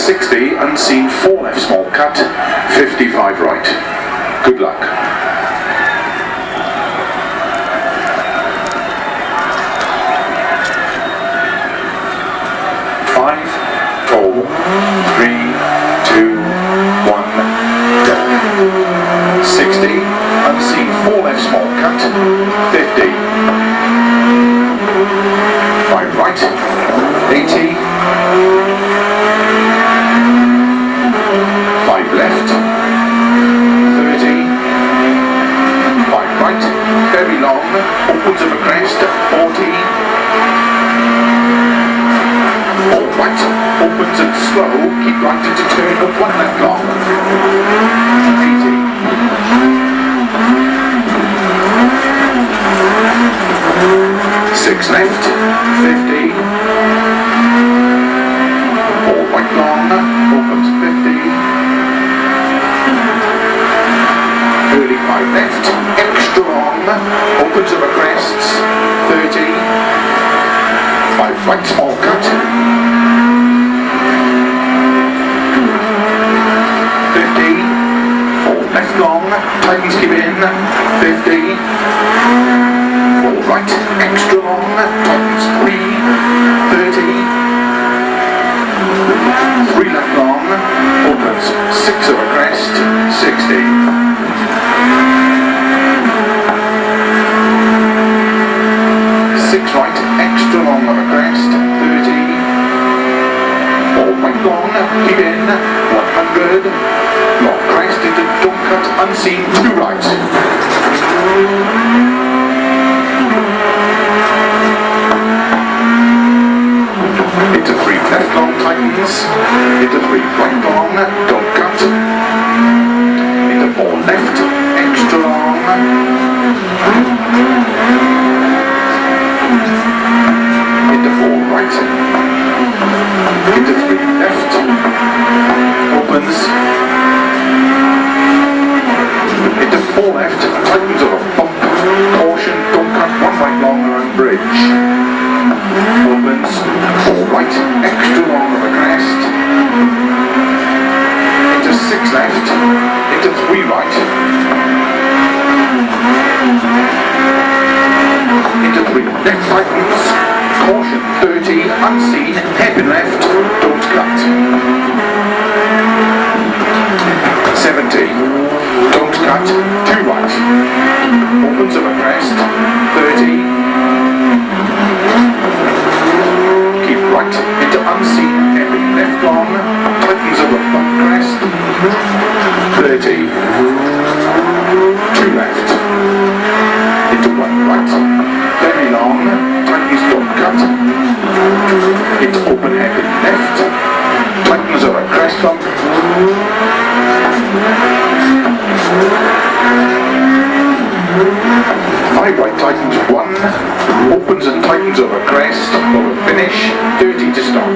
60, unseen, 4 left, small cut, 55 right. Good luck. 5, 4, 3, 2, 1, go. 60, unseen, 4 left, small cut, 50. 5 right, 80. 5 left, 30. 5 right, very long, upwards of a crest, 40. All right, opens and slow, keep right into turn up 1 left long. 80. 6 left, 50. All right long, opens 50. Early 5 left, extra long, opens of a crests, 30. 5 right, small cut. 50. All left long, tightens, keep in, 50. All right, extra long, tightens 3, 30. 3 left long, opens 6 of a crest, 60. 6 right, extra long of a crest, 30. All right long, keep in, 100. Long crest into don't cut, unseen, 2 right. Into 3 left long, tightens. Into 3 right long, don't cut. Into 4 left, extra long. Into 4 right. Into 3 left. Opens. Into 4 left, tightens of a bump. Caution, don't cut, 1 right long around bridge. Opens, 4 right, extra long of a crest. Into 6 left, into 3 right. Into 3 left tightens. Caution, 30, unseen, hairpin left, don't cut. 70, don't cut, 2 right. Opens of a crest, 30. Keep right, into unseen, hairpin left long, tightens of a bump crest, 30. 2 left. Into 1 right, very long, tightens, don't cut. Into open hairpin left, tightens of a crest bump. 5 right, tightens 1, opens and tightens of a crest, over finish, 30 to stop.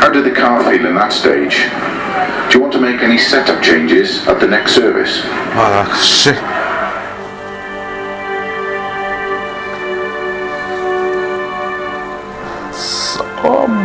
How did the car feel in that stage? Do you want to make any setup changes at the next service? Shit. Some